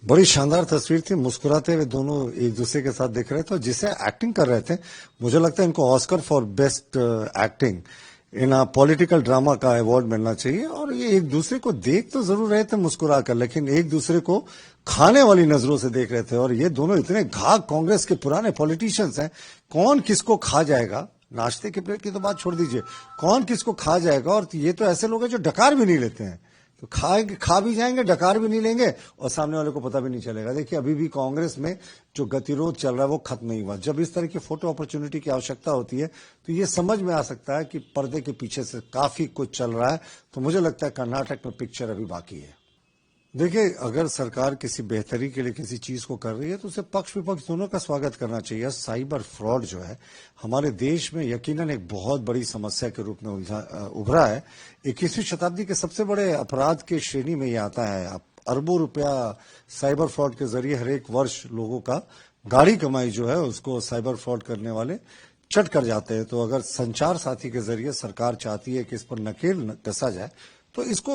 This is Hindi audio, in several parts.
बड़ी शानदार तस्वीर थी। मुस्कुराते हुए दोनों एक दूसरे के साथ दिख रहे थे और जिसे एक्टिंग कर रहे थे, मुझे लगता है इनको Oscar for best acting in political drama का अवार्ड मिलना चाहिए। और ये एक दूसरे को देख तो जरूर रहे थे मुस्कुरा कर, लेकिन एक दूसरे को खाने वाली नजरों से देख रहे थे। और ये दोनों इतने घाघ कांग्रेस के पुराने पॉलिटिशियंस हैं, कौन किसको खा जाएगा, नाश्ते की प्लेट की तो बात छोड़ दीजिए, कौन किसको खा जाएगा। और ये तो ऐसे लोग हैं जो डकार भी नहीं लेते हैं, तो खाएंगे, खा भी जाएंगे, डकार भी नहीं लेंगे और सामने वाले को पता भी नहीं चलेगा। देखिए अभी भी कांग्रेस में जो गतिरोध चल रहा है वो खत्म नहीं हुआ। जब इस तरह की फोटो अपॉर्चुनिटी की आवश्यकता होती है तो ये समझ में आ सकता है कि पर्दे के पीछे से काफी कुछ चल रहा है। तो मुझे लगता है कर्नाटक में पिक्चर अभी बाकी है। देखिए अगर सरकार किसी बेहतरी के लिए किसी चीज को कर रही है तो उसे पक्ष विपक्ष दोनों का स्वागत करना चाहिए। साइबर फ्रॉड जो है हमारे देश में यकीनन एक बहुत बड़ी समस्या के रूप में उभरा है। 21वीं शताब्दी के सबसे बड़े अपराध के श्रेणी में ये आता है। अरबों रुपया साइबर फ्रॉड के जरिए हर एक वर्ष लोगों का गाढ़ी कमाई जो है उसको साइबर फ्रॉड करने वाले चट कर जाते हैं। तो अगर संचार साथी के जरिए सरकार चाहती है कि इस पर नकेल कसा जाए तो इसको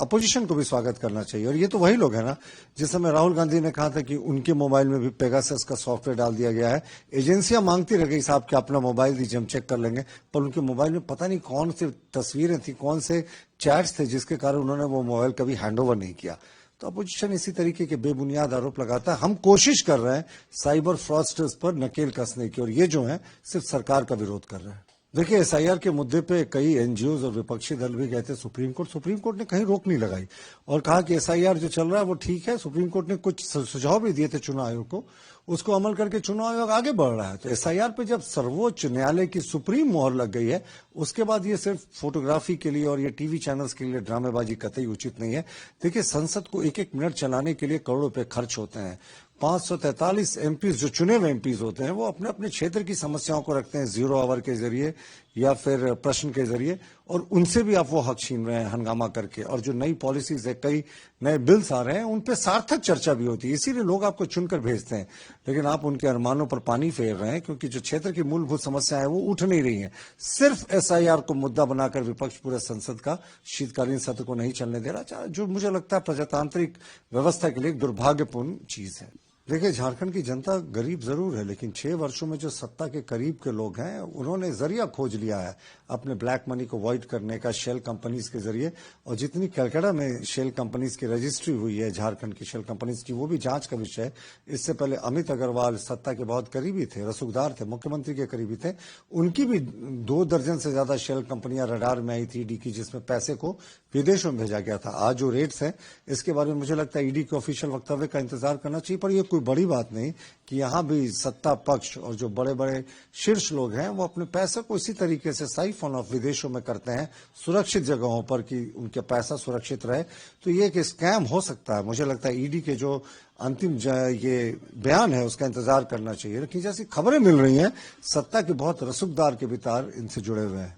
अपोजिशन को भी स्वागत करना चाहिए। और ये तो वही लोग हैं ना जिस समय राहुल गांधी ने कहा था कि उनके मोबाइल में भी पेगासस का सॉफ्टवेयर डाल दिया गया है। एजेंसियां मांगती रह गई साहब कि अपना मोबाइल दीजिए, हम चेक कर लेंगे, पर उनके मोबाइल में पता नहीं कौन सी तस्वीरें थी, कौन से चैट्स थे जिसके कारण उन्होंने वो मोबाइल कभी हैंडओवर नहीं किया। तो अपोजिशन इसी तरीके के बेबुनियाद आरोप लगाता है। हम कोशिश कर रहे हैं साइबर फ्रॉडस्टर्स पर नकेल कसने की, और ये जो है सिर्फ सरकार का विरोध कर रहे हैं। देखिए एसआईआर के मुद्दे पे कई एनजीओज और विपक्षी दल भी गए थे सुप्रीम कोर्ट ने कहीं रोक नहीं लगाई और कहा कि एसआईआर जो चल रहा है वो ठीक है। सुप्रीम कोर्ट ने कुछ सुझाव भी दिए थे चुनाव आयोग को, उसको अमल करके चुनाव आयोग आगे बढ़ रहा है। तो एसआईआर पे जब सर्वोच्च न्यायालय की सुप्रीम मोहर लग गई है उसके बाद ये सिर्फ फोटोग्राफी के लिए और ये टीवी चैनल्स के लिए ड्रामेबाजी कतई उचित नहीं है। देखिए संसद को एक एक मिनट चलाने के लिए करोड़ों रुपए खर्च होते हैं। 543 एमपीज जो चुने हुए एमपीज होते हैं वो अपने अपने क्षेत्र की समस्याओं को रखते हैं जीरो आवर के जरिए या फिर प्रश्न के जरिए, और उनसे भी आप वो हक छीन रहे हैं हंगामा करके। और जो नई पॉलिसीज है, कई नए बिल्स आ रहे हैं, उन पे सार्थक चर्चा भी होती है, इसीलिए लोग आपको चुनकर भेजते हैं। लेकिन आप उनके अरमानों पर पानी फेर रहे हैं क्योंकि जो क्षेत्र की मूलभूत समस्या है वो उठ नहीं रही है। सिर्फ एसआईआर को मुद्दा बनाकर विपक्ष पूरे संसद का शीतकालीन सत्र को नहीं चलने दे रहा, जो मुझे लगता है प्रजातांत्रिक व्यवस्था के लिए एक दुर्भाग्यपूर्ण चीज है। देखिए झारखंड की जनता गरीब जरूर है, लेकिन 6 वर्षों में जो सत्ता के करीब के लोग हैं उन्होंने जरिया खोज लिया है अपने ब्लैक मनी को वॉइड करने का शेल कंपनीज के जरिए। और जितनी कलकत्ता में शेल कंपनीज की रजिस्ट्री हुई है झारखंड की शेल कंपनीज की, वो भी जांच का विषय है। इससे पहले अमित अग्रवाल सत्ता के बहुत करीबी थे, रसूखदार थे, मुख्यमंत्री के करीबी थे, उनकी भी 2 दर्जन से ज्यादा शेल कंपनियां रडार में आई थी ईडी की, जिसमें पैसे को विदेशों में भेजा गया था। आज जो रेट्स है इसके बारे में मुझे लगता है ईडी के ऑफिशियल वक्तव्य का इंतजार करना चाहिए। पर यह कोई बड़ी बात नहीं कि यहां भी सत्ता पक्ष और जो बड़े बड़े शीर्ष लोग हैं वो अपने पैसे को इसी तरीके से साइफन ऑफ विदेशों में करते हैं सुरक्षित जगहों पर कि उनके पैसा सुरक्षित रहे। तो ये एक स्कैम हो सकता है। मुझे लगता है ईडी के जो अंतिम ये बयान है उसका इंतजार करना चाहिए। लेकिन जैसी खबरें मिल रही हैं सत्ता के बहुत रसूखदार के विचार इनसे जुड़े हुए हैं।